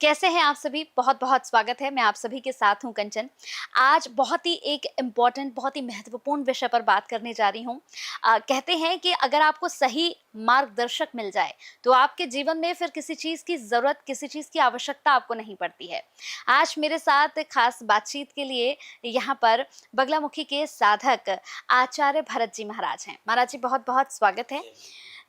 कैसे हैं आप सभी? बहुत-बहुत स्वागत है। मैं आप सभी के साथ हूँ कंचन। आज बहुत ही एक इम्पोर्टेंट, बहुत ही महत्वपूर्ण विषय पर बात करने जा रही हूँ। कहते हैं कि अगर आपको सही मार्गदर्शक मिल जाए, तो आपके जीवन में फिर किसी चीज़ की ज़रूरत, किसी चीज़ की आवश्यकता आपको नहीं पड़ती है। आज मेरे साथ खास बातचीत के लिए यहाँ पर बगलामुखी के साधक आचार्य भरत जी महाराज हैं। महाराज जी बहुत-बहुत स्वागत है।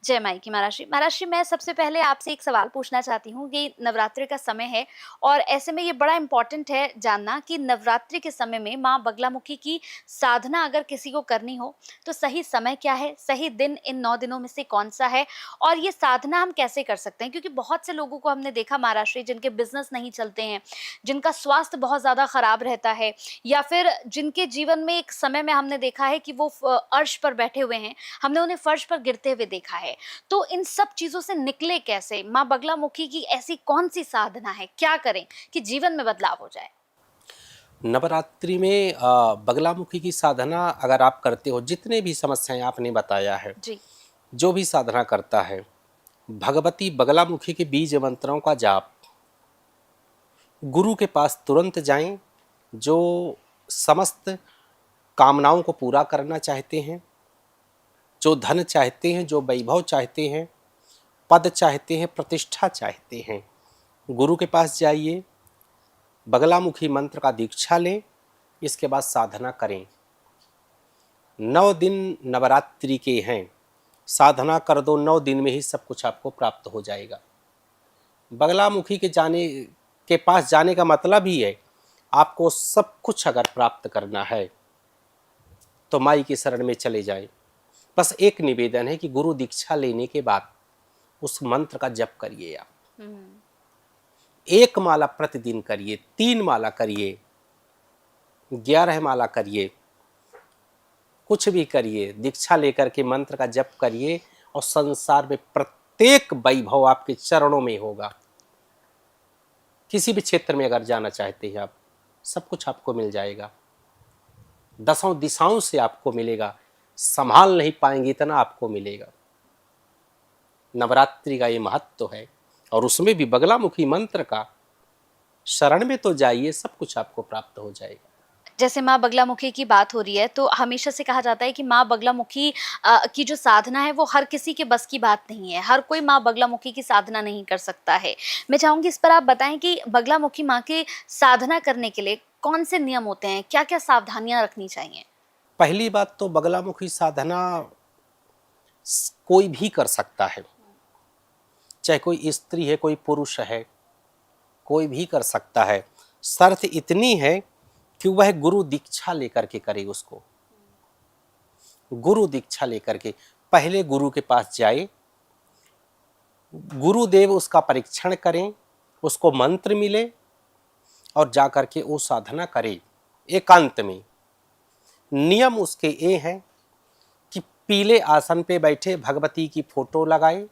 जय माई की महाराज जी। महाराज जी, मैं सबसे पहले आपसे एक सवाल पूछना चाहती हूँ कि नवरात्रि का समय है और ऐसे में ये बड़ा इम्पोर्टेंट है जानना कि नवरात्रि के समय में माँ बगलामुखी की साधना अगर किसी को करनी हो तो सही समय क्या है, सही दिन इन 9 दिनों में से कौन-सा है और ये साधना हम कैसे कर सकते हैं? क्योंकि बहुत से लोगों को हमने देखा महाराज जी जिनके बिज़नेस नहीं चलते हैं, जिनका स्वास्थ्य बहुत ज़्यादा खराब रहता है या फिर जिनके जीवन में एक समय में हमने देखा है कि वो अर्श पर बैठे हुए हैं, हमने उन्हें फर्श पर गिरते हुए देखा है। तो इन सब चीज़ों से निकले कैसे? माँ बगलामुखी की ऐसी कौन-सी साधना है? क्या करें कि जीवन में बदलाव हो जाए? नवरात्रि में बगलामुखी की साधना अगर आप करते हो, जितने भी समस्याएं आपने बताया है, जी। जो भी साधना करता है, भगवती बगलामुखी के बीज मंत्रों का जाप, गुरु के पास तुरंत जाएं। जो समस्त कामनाओं को पूरा करना चाहते हैं, जो धन चाहते हैं, जो वैभव चाहते हैं, पद चाहते हैं, प्रतिष्ठा चाहते हैं, गुरु के पास जाइए, बगलामुखी मंत्र का दीक्षा लें, इसके बाद साधना करें। 9 दिन नवरात्रि के हैं, साधना कर दो, 9 दिन में ही सब कुछ आपको प्राप्त हो जाएगा। बगलामुखी के पास जाने का मतलब ही है, आपको सब कुछ अगर प्राप्त करना है तो माई की शरण में चले जाएं। बस एक निवेदन है कि गुरु दीक्षा लेने के बाद उस मंत्र का जप करिए। आप हुँ। 1 माला प्रतिदिन करिए, 3 माला करिए, 11 माला करिए, कुछ भी करिए, दीक्षा लेकर के मंत्र का जप करिए और संसार में प्रत्येक वैभव आपके चरणों में होगा। किसी भी क्षेत्र में अगर जाना चाहते हैं आप, सब कुछ आपको मिल जाएगा, दसों दिशाओं से आपको मिलेगा, संभाल नहीं पाएंगे इतना आपको मिलेगा। नवरात्रि का ये महत्व है और उसमें भी बगलामुखी मंत्र का शरण में तो जाइए, सब कुछ आपको प्राप्त हो जाएगा। जैसे माँ बगलामुखी की बात हो रही है, तो हमेशा से कहा जाता है कि माँ बगलामुखी की जो साधना है, वो हर किसी के बस की बात नहीं है। हर कोई माँ बगलामुखी की साधना नहीं कर सकता है। मैं चाहूँगी इस पर आप बताएँ कि बगलामुखी माँ की साधना करने के लिए कौन से नियम होते हैं? क्या-क्या सावधानियाँ रखनी चाहिए? पहली बात तो बगलामुखी साधना कोई भी कर सकता है, चाहे कोई स्त्री है, कोई पुरुष है, कोई भी कर सकता है। शर्त इतनी है कि वह गुरु दीक्षा लेकर के करे उसको। गुरु दीक्षा लेकर के पहले गुरु के पास जाए, गुरुदेव उसका परीक्षण करें, उसको मंत्र मिले और जाकर के वो साधना करे एकांत में। नियम उसके ये हैं कि पीले आसन पे बैठे भगवती की फोटो लगाए,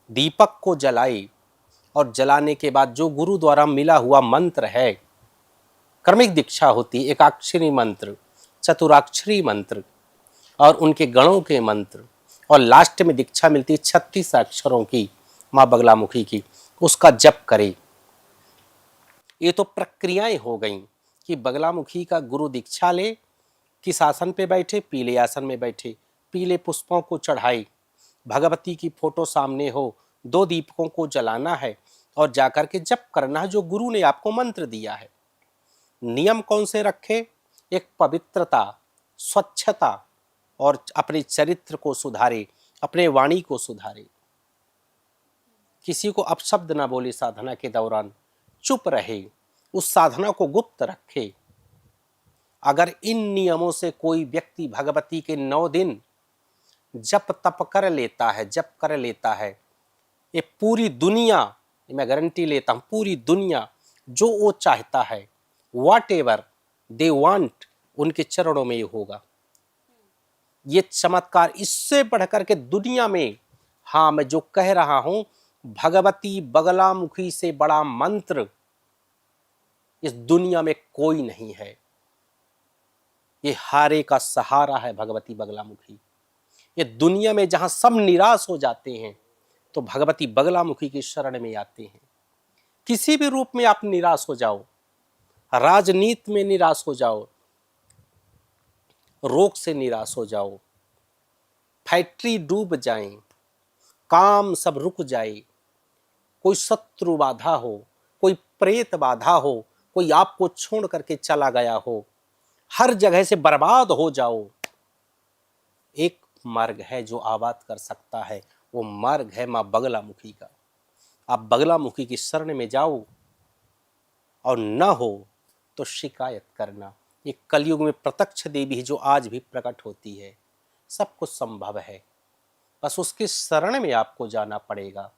दीपक को जलाए और जलाने के बाद जो गुरु द्वारा मिला हुआ मंत्र है, क्रमिक दीक्षा होती, एकाक्षरी मंत्र, चतुराक्षरी मंत्र और उनके गणों के मंत्र, और लास्ट में दीक्षा मिलती 36 अक्षरों की माँ बगलामुखी की, उसका जप करे। ये तो प्रक्रियाएं हो गई कि बगलामुखी का गुरु दीक्षा ले, किस आसन पे बैठे, पीले आसन में बैठे, पीले पुष्पों को चढ़ाए, भगवती की फोटो सामने हो, 2 दीपकों को जलाना है और जाकर के जप करना है जो गुरु ने आपको मंत्र दिया है। नियम कौन से रखे? एक पवित्रता, स्वच्छता और अपने चरित्र को सुधारे, अपने वाणी को सुधारे, किसी को अपशब्द ना बोले, साधना के दौरान चुप रहे, उस साधना को गुप्त रखे। अगर इन नियमों से कोई व्यक्ति भगवती के 9 दिन जप तप कर लेता है, जप कर लेता है, ये पूरी दुनिया, मैं गारंटी लेता हूं, पूरी दुनिया जो वो चाहता है, वॉट एवर दे वांट, उनके चरणों में ये होगा। ये चमत्कार इससे बढ़कर के दुनिया में, हाँ मैं जो कह रहा हूं, भगवती बगलामुखी से बड़ा मंत्र इस दुनिया में कोई नहीं है। ये हारे का सहारा है भगवती बगलामुखी। ये दुनिया में जहां सब निराश हो जाते हैं तो भगवती बगलामुखी की शरण में आते हैं। किसी भी रूप में आप निराश हो जाओ, राजनीति में निराश हो जाओ, रोग से निराश हो जाओ, फैक्ट्री डूब जाए, काम सब रुक जाए, कोई शत्रु बाधा हो, कोई प्रेत बाधा हो, कोई आपको छोड़ करके चला गया हो, हर जगह से बर्बाद हो जाओ, एक मार्ग है जो आबाद कर सकता है। वो मार्ग है माँ बगलामुखी का। आप बगलामुखी की शरण में जाओ और न हो तो शिकायत करना। ये कलयुग में प्रत्यक्ष देवी है जो आज भी प्रकट होती है। सब कुछ संभव है, बस उसके शरण में आपको जाना पड़ेगा।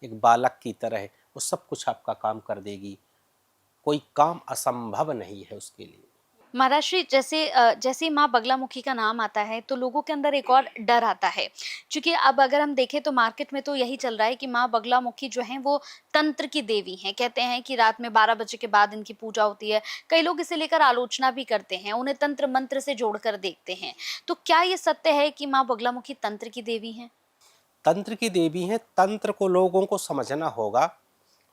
एक बालक की तरह वो सब कुछ आपका काम कर देगी। कोई काम असंभव नहीं है उसके लिए। महाराज श्री, जैसे ही माँ बगलामुखी का नाम आता है तो लोगों के अंदर एक और डर आता है, क्योंकि अब अगर हम देखें तो मार्केट में तो यही चल रहा है कि माँ बगलामुखी जो है वो तंत्र की देवी हैं। कहते हैं कि रात में 12 बजे के बाद इनकी पूजा होती है। कई लोग इसे लेकर आलोचना भी करते हैं, उन्हें तंत्र मंत्र से जोड़कर देखते हैं। तो क्या ये सत्य है कि माँ बगलामुखी तंत्र की देवी हैं? तंत्र की देवी है। तंत्र को लोगों को समझना होगा।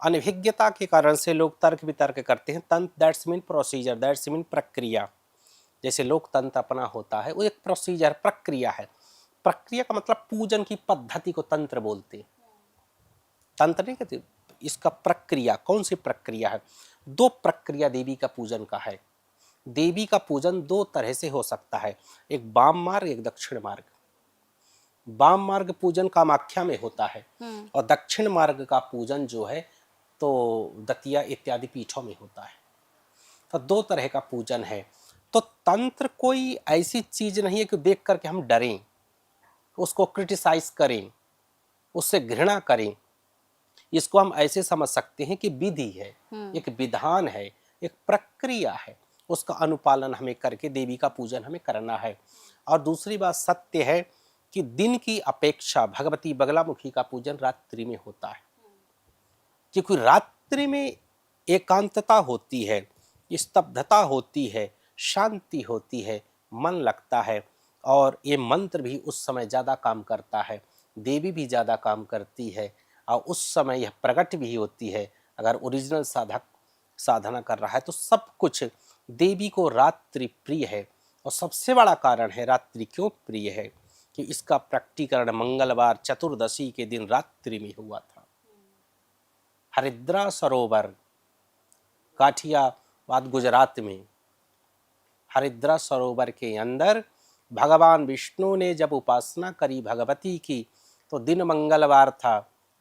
अनभिज्ञता के कारण से लोग तर्क वितर्क करते हैं। तंत्र that's mean procedure, that's mean प्रक्रिया। जैसे लोकतंत्र अपना होता है, वो एक प्रोसीजर, प्रक्रिया है। प्रक्रिया का मतलब पूजन की पद्धति को तंत्र बोलते हैं। तंत्र नहीं कहते, इसका प्रक्रिया। कौन सी प्रक्रिया है? दो प्रक्रिया देवी का पूजन का है। देवी का पूजन दो तरह से हो सकता है, एक वाम मार्ग, एक दक्षिण मार्ग। वाम मार्ग पूजन कामाख्या में होता है और दक्षिण मार्ग का पूजन जो है तो दतिया इत्यादि पीठों में होता है। तो दो तरह का पूजन है। तो तंत्र कोई ऐसी चीज नहीं है कि देख करके हम डरें, उसको क्रिटिसाइज करें, उससे घृणा करें। इसको हम ऐसे समझ सकते हैं कि विधि है, एक विधान है, एक प्रक्रिया है। उसका अनुपालन हमें करके देवी का पूजन हमें करना है। और दूसरी बात सत्य है कि दिन की अपेक्षा भगवती बगलामुखी का पूजन रात्रि में होता है, क्योंकि रात्रि में एकांतता होती है, स्तब्धता होती है, शांति होती है, मन लगता है। और ये मंत्र भी उस समय ज़्यादा काम करता है, देवी भी ज़्यादा काम करती है और उस समय यह प्रकट भी होती है। अगर ओरिजिनल साधक साधना कर रहा है तो सब कुछ देवी को रात्रि प्रिय है। और सबसे बड़ा कारण है रात्रि क्यों प्रिय है कि इसका प्रकटीकरण मंगलवार चतुर्दशी के दिन रात्रि में हुआ था। हरिद्रा सरोवर, काठियावाड़ गुजरात में हरिद्रा सरोवर के अंदर भगवान विष्णु ने जब उपासना करी भगवती की तो दिन मंगलवार था,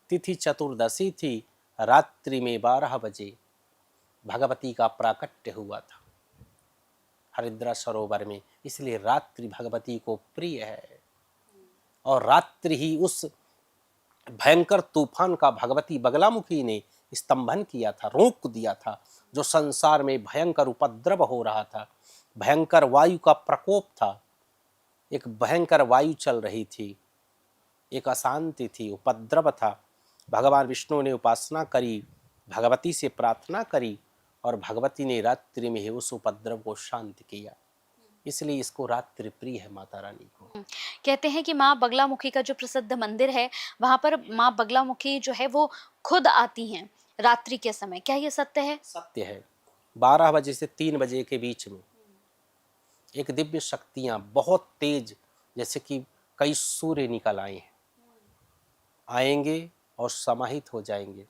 तिथि चतुर्दशी थी, रात्रि में 12 बजे भगवती का प्राकट्य हुआ था हरिद्रा सरोवर में। इसलिए रात्रि भगवती को प्रिय है। और रात्रि ही उस भयंकर तूफान का भगवती बगलामुखी ने स्तंभन किया था, रोक दिया था। जो संसार में भयंकर उपद्रव हो रहा था, भयंकर वायु का प्रकोप था, एक भयंकर वायु चल रही थी, एक अशांति थी, उपद्रव था। भगवान विष्णु ने उपासना करी, भगवती से प्रार्थना करी और भगवती ने रात्रि में ही उस उपद्रव को शांत किया। इसलिए इसको रात्रि प्रिय है माता रानी को। कहते हैं कि माँ बगलामुखी का जो प्रसिद्ध मंदिर है, वहां पर माँ बगलामुखी जो है वो खुद आती हैं रात्रि के समय। क्या ये सत्य है? सत्य है। 12 बजे से 3 बजे के बीच में एक दिव्य शक्तियां बहुत तेज, जैसे कि कई सूर्य निकल आए हैं, आएंगे और समाहित हो जाएंगे।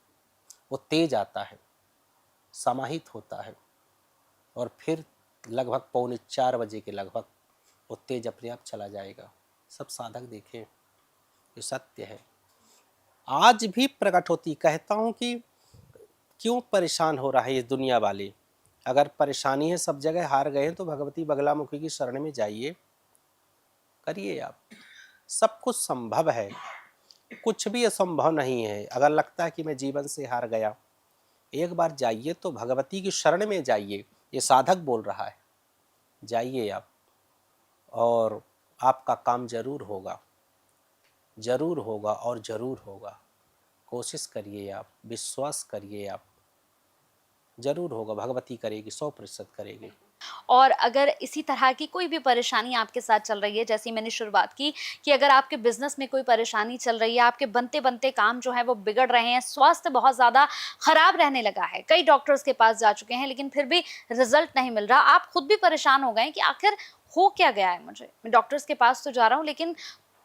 वो तेज आता है, समाहित होता है और फिर लगभग 3:45 बजे के लगभग वो तेज अपने आप चला जाएगा। सब साधक देखें, ये सत्य है। आज भी प्रकट होती। कहता हूँ कि क्यों परेशान हो रहा है ये दुनिया वाले? अगर परेशानी है, सब जगह हार गए हैं, तो भगवती बगलामुखी की शरण में जाइए, करिए आप। सब कुछ संभव है, कुछ भी असंभव नहीं है। अगर लगता है कि मैं जीवन से हार गया, एक बार जाइए तो भगवती की शरण में जाइए। ये साधक बोल रहा है, जाइए आप और आपका काम जरूर होगा, जरूर होगा और जरूर होगा। कोशिश करिए आप, विश्वास करिए आप, जरूर होगा। भगवती करेगी, 100% करेगी। और अगर इसी तरह की कोई भी परेशानी आपके साथ चल रही है, जैसे मैंने शुरुआत की कि अगर आपके बिजनेस में कोई परेशानी चल रही है, आपके बनते बनते काम जो है वो बिगड़ रहे हैं, स्वास्थ्य बहुत ज़्यादा खराब रहने लगा है, कई डॉक्टर्स के पास जा चुके हैं लेकिन फिर भी रिजल्ट नहीं मिल रहा, आप खुद भी परेशान हो गए कि आखिर हो क्या गया है मुझे, मैं डॉक्टर्स के पास तो जा रहा हूँ लेकिन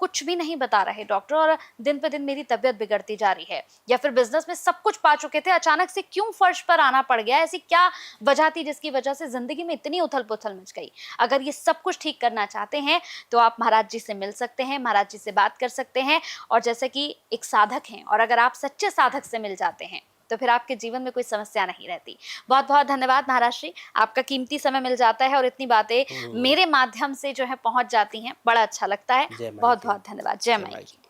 कुछ भी नहीं बता रहे डॉक्टर, और दिन पे दिन मेरी तबीयत बिगड़ती जा रही है। या फिर बिजनेस में सब कुछ पा चुके थे, अचानक से क्यों फर्श पर आना पड़ गया, ऐसी क्या वजह थी जिसकी वजह से जिंदगी में इतनी उथल पुथल मच गई। अगर ये सब कुछ ठीक करना चाहते हैं तो आप महाराज जी से मिल सकते हैं, महाराज जी से बात कर सकते हैं, और जैसे कि एक साधक हैं और अगर आप सच्चे साधक से मिल जाते हैं तो फिर आपके जीवन में कोई समस्या नहीं रहती। बहुत बहुत धन्यवाद महाराज श्री, आपका कीमती समय मिल जाता है और इतनी बातें मेरे माध्यम से जो है पहुंच जाती हैं, बड़ा अच्छा लगता है। जय माई बहुत की। बहुत धन्यवाद। जय जय माई माई की। की।